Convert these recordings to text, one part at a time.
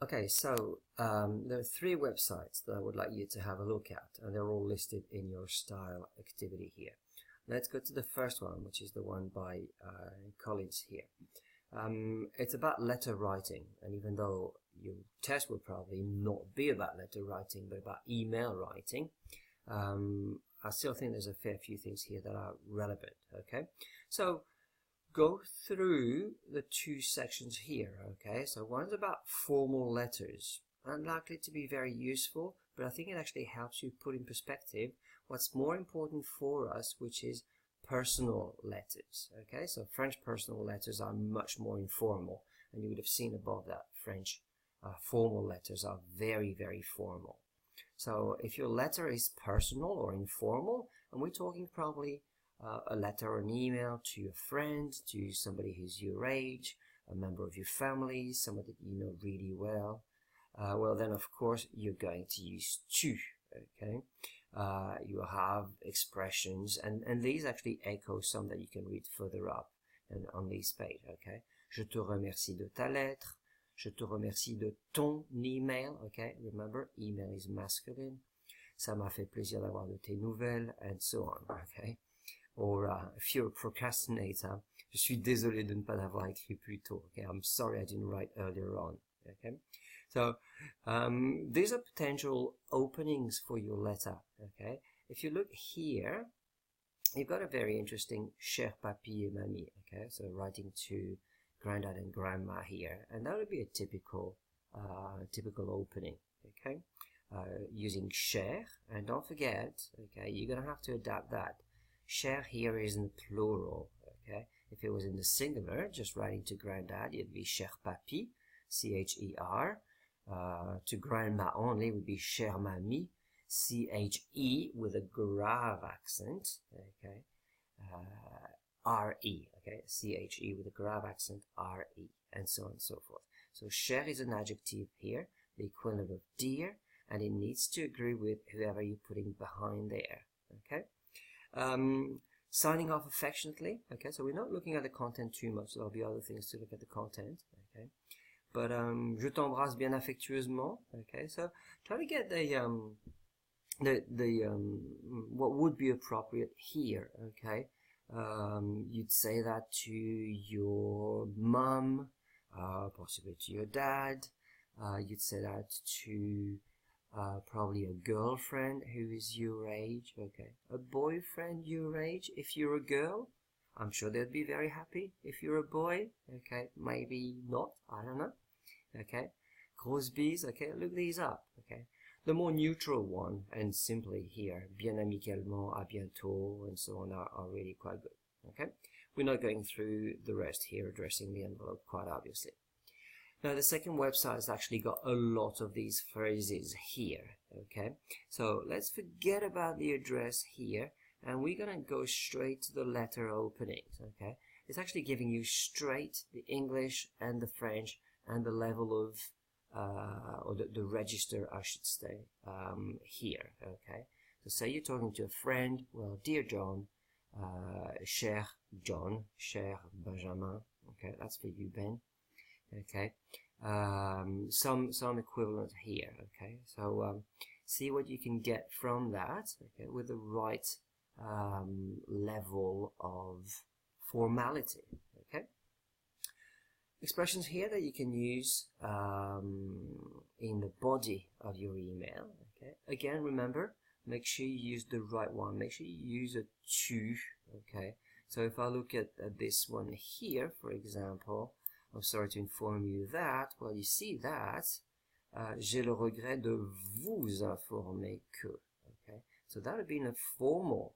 Okay, so there are three websites that I would like you to have a look at, and they're all listed in your style activity here. Let's go to the first one, which is the one by Collins here. It's about letter writing, and even though your test will probably not be about letter writing, but about email writing, I still think there's a fair few things here that are relevant, okay? So go through the two sections here, okay? So one's about formal letters. Unlikely to be very useful, but I think it actually helps you put in perspective what's more important for us, which is personal letters, okay? So French personal letters are much more informal, and you would have seen above that French formal letters are very, very formal. So if your letter is personal or informal, and we're talking probably a letter or an email to your friend, to somebody who's your age, a member of your family, someone that you know really well, well then of course you're going to use tu, okay? You have expressions, and these actually echo some that you can read further up and on this page, okay? Je te remercie de ta lettre. Je te remercie de ton email, okay? Remember, email is masculine. Ça m'a fait plaisir d'avoir de tes nouvelles, and so on, okay? Or if you're a procrastinator, je suis désolé de ne pas l'avoir écrit plus tôt, okay? I'm sorry I didn't write earlier on, okay? So these are potential openings for your letter, okay? If you look here, you've got a very interesting cher papi et mamie, okay? So writing to granddad and grandma here, and that would be a typical opening, okay? Using cher, and don't forget, okay, you're gonna have to adapt that. Cher here is in plural, okay? If it was in the singular, just writing to granddad, it'd be cher papi, C-H-E-R. To grandma only would be cher mamie, C-H-E with a grave accent, okay? R-E, okay? C-H-E with a grave accent, R-E, and so on and so forth. So cher is an adjective here, the equivalent of dear, and it needs to agree with whoever you're putting behind there, okay? Signing off affectionately, okay? So we're not looking at the content too much, there'll be other things to look at the content, okay? But je t'embrasse bien affectueusement, okay? So try to get what would be appropriate here, okay? You'd say that to your mum, possibly to your dad. You'd say that to probably a girlfriend who is your age, okay? A boyfriend your age, if you're a girl. I'm sure they'd be very happy. If you're a boy, okay, maybe not, I don't know, okay? Gros bis, okay, look these up, okay? The more neutral one, and simply here, bien amicalement, à bientôt, and so on, are really quite good, okay? We're not going through the rest here, addressing the envelope, quite obviously. Now, the second website has actually got a lot of these phrases here, okay? So let's forget about the address here, and we're going to go straight to the letter openings, okay? It's actually giving you straight the English and the French and the level of or the register, I should say, here, okay? So say you're talking to a friend, well, dear John, cher John, cher Benjamin, okay, that's for you, Ben, okay? Some equivalent here, okay? So see what you can get from that, okay, with the right level of formality, okay? Expressions here that you can use in the body of your email, okay? Again, remember, make sure you use the right one. Make sure you use a tu, okay? So if I look at this one here, for example, I'm sorry to inform you that, well, you see that, j'ai le regret de vous informer que, okay? So that would be in a formal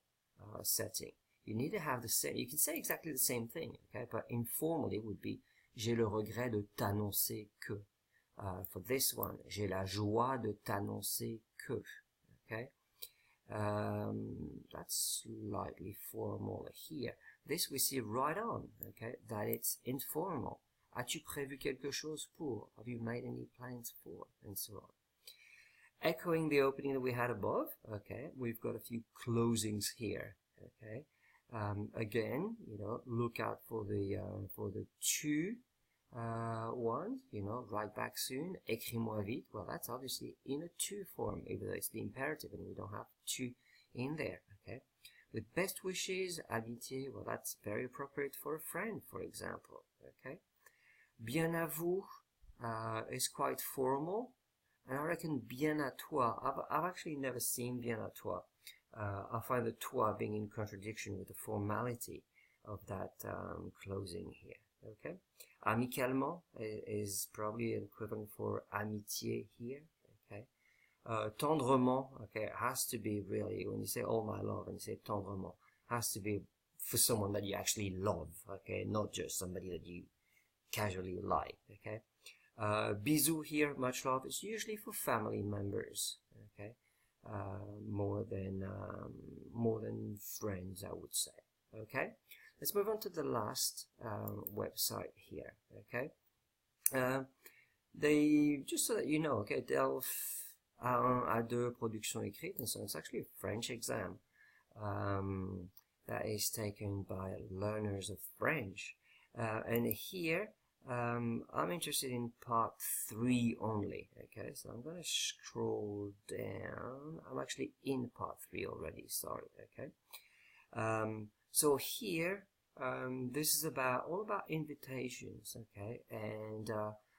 setting. You need to have the same, you can say exactly the same thing, okay? But informally would be j'ai le regret de t'annoncer que. For this one, j'ai la joie de t'annoncer que, okay? That's slightly formal here. This we see right on, okay, that it's informal. As-tu prévu quelque chose pour? Have you made any plans for? And so on. Echoing the opening that we had above, okay, we've got a few closings here, okay. Again, you know, look out for the tu, one, you know, write back soon, écris-moi vite. Well, that's obviously in a to form, even though it's the imperative and we don't have to in there, okay? With best wishes, amitié, well, that's very appropriate for a friend, for example, okay? Bien à vous is quite formal, and I reckon bien à toi, I've actually never seen bien à toi. I find the toi being in contradiction with the formality of that closing here, okay? Amicalement is probably an equivalent for amitié here, okay? Tendrement, okay, it has to be really, when you say all my love and you say tendrement, has to be for someone that you actually love, okay, not just somebody that you casually like, okay? Bisous here, much love, is usually for family members, okay? More than friends, I would say, okay? Let's move on to the last website here, okay? They, just so that you know, okay, Delph A2 production écrite, and so it's actually a French exam that is taken by learners of French. And here, I'm interested in part 3 only, okay, so I'm going to scroll down. I'm actually in part 3 already, sorry, okay. So here, this is all about invitations, okay, and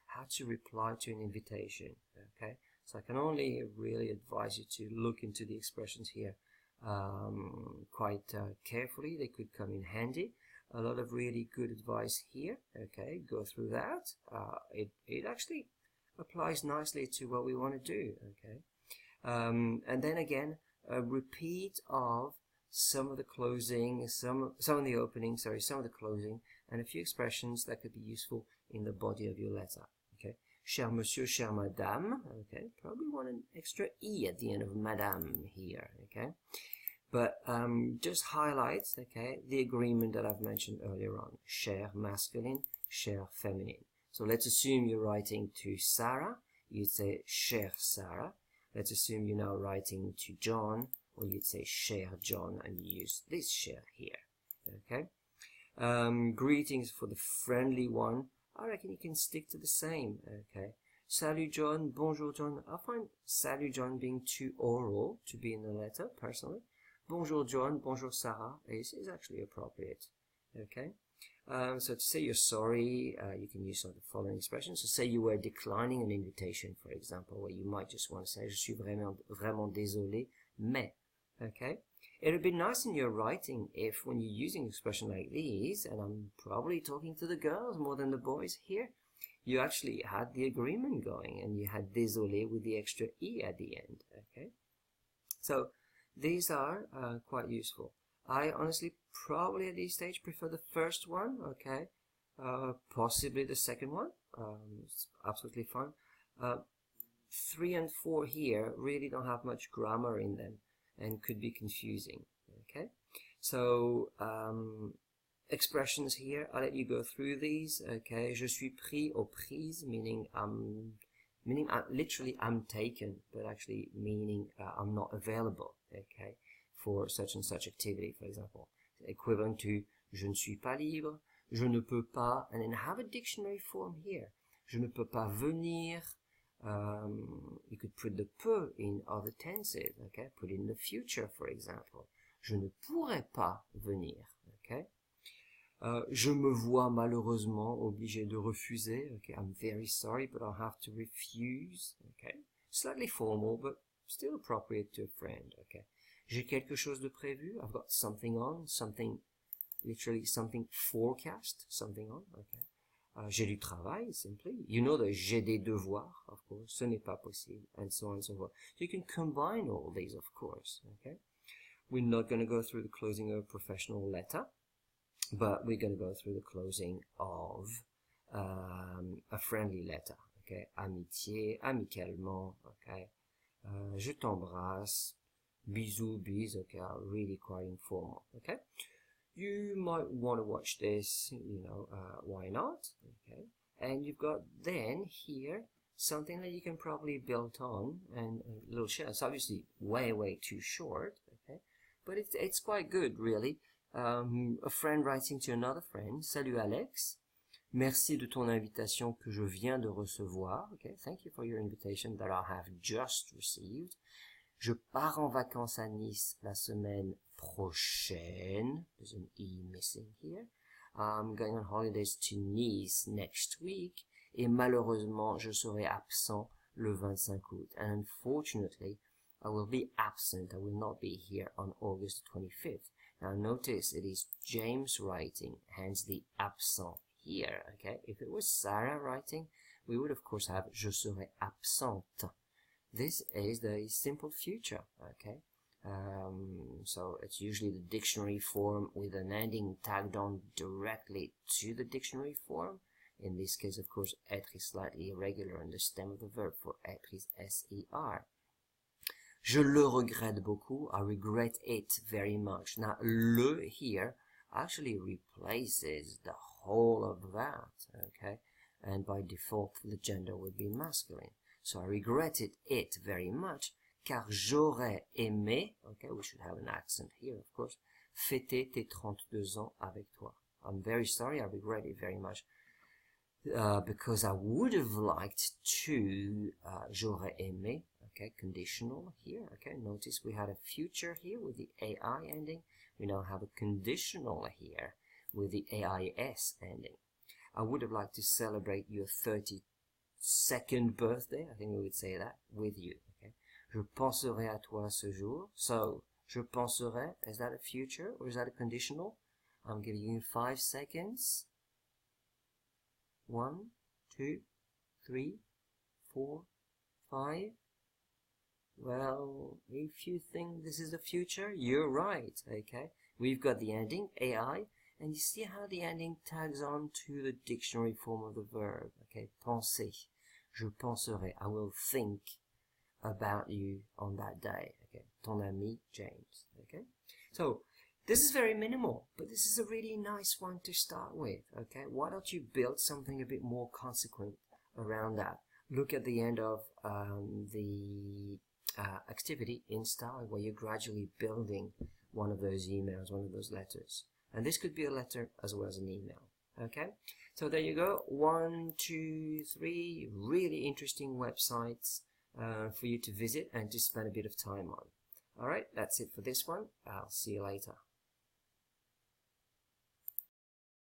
how to reply to an invitation, okay. So I can only really advise you to look into the expressions here quite carefully. They could come in handy. A lot of really good advice here, okay, go through that. It actually applies nicely to what we want to do, okay. And then again, a repeat of some of the closing, some of the opening, sorry, some of the closing, and a few expressions that could be useful in the body of your letter, okay. Cher monsieur, chère madame, okay, probably want an extra E at the end of madame here, okay. But just highlights, okay, the agreement that I've mentioned earlier on. Cher masculine, cher feminine. So let's assume you're writing to Sarah, you'd say chère Sarah. Let's assume you're now writing to John, or you'd say cher John, and you use this cher here, okay. Greetings for the friendly one, I reckon you can stick to the same, okay. Salut John, bonjour John. I find salut John being too oral to be in the letter, personally. Bonjour John, bonjour Sarah is actually appropriate, okay. So to say you're sorry, you can use some of the following expressions. So say you were declining an invitation, for example, where you might just want to say, je suis vraiment désolé, mais, okay. It would be nice in your writing if, when you're using an expression like these, and I'm probably talking to the girls more than the boys here, you actually had the agreement going, and you had désolé with the extra E at the end, okay. So these are quite useful. I honestly probably at this stage prefer the first one, okay, possibly the second one, it's absolutely fine. 3 and 4 here really don't have much grammar in them and could be confusing, okay. So expressions here, I'll let you go through these, okay. Je suis pris ou prise, meaning literally I'm taken, but actually meaning I'm not available, okay, for such and such activity, for example. Equivalent to je ne suis pas libre, je ne peux pas, and then have a dictionary form here. Je ne peux pas venir. You could put the peut in other tenses, okay, put in the future, for example. Je ne pourrais pas venir, okay. Je me vois malheureusement obligé de refuser, okay, I'm very sorry, but I'll have to refuse, okay. Slightly formal, but still appropriate to a friend, okay. J'ai quelque chose de prévu, I've got something on, something, literally something forecast, something on, okay. J'ai du travail, simply. You know that j'ai des devoirs, of course, ce n'est pas possible, and so on and so forth. So you can combine all these, of course, okay. We're not going to go through the closing of a professional letter, but we're going to go through the closing of a friendly letter, okay. Amitié, amicalement, okay. Je t'embrasse, bisous, bis, okay, are really quite informal, okay. You might want to watch this, you know, why not, okay. And you've got then here something that you can probably build on, and a little share. It's obviously way too short, okay, but it's quite good, really. A friend writing to another friend, salut Alex, Merci de ton invitation que je viens de recevoir. Okay, thank you for your invitation that I have just received. Je pars en vacances à Nice la semaine prochaine. There's an E missing here. I'm going on holidays to Nice next week. Et malheureusement, je serai absent le 25 août. And unfortunately, I will be absent. I will not be here on August 25th. Now notice it is James writing, hence the absent here, okay? If it was Sarah writing, we would of course have je serai absente. This is the simple future, okay? So it's usually the dictionary form with an ending tagged on directly to the dictionary form. In this case, of course, être is slightly irregular and the stem of the verb for être is S-E-R. Je le regrette beaucoup. I regret it very much. Now, le here actually replaces the whole of that, okay? And by default, the gender would be masculine. So I regretted it very much, car j'aurais aimé, okay, we should have an accent here, of course, fêter tes 32 ans avec toi. I'm very sorry, I regret it very much, because I would have liked to, j'aurais aimé, okay, conditional here, okay, notice we had a future here with the AI ending, we now have a conditional here with the AIS ending. I would have liked to celebrate your 32nd birthday, I think we would say that, with you, okay. Je penserai à toi ce jour. So, je penserai, is that a future or is that a conditional? I'm giving you 5 seconds. 1, 2, 3, 4, 5. Well, if you think this is the future, you're right, okay. We've got the ending, AI, and you see how the ending tags on to the dictionary form of the verb, okay. Penser. Je penserai. I will think about you on that day, okay. Ton ami, James, okay. So, this is very minimal, but this is a really nice one to start with, okay. Why don't you build something a bit more consequent around that? Look at the end of the activity in style, where you're gradually building one of those emails, one of those letters. And this could be a letter as well as an email, okay. So there you go, 1, 2, 3 really interesting websites for you to visit and to spend a bit of time on. Alright, that's it for this one. I'll see you later.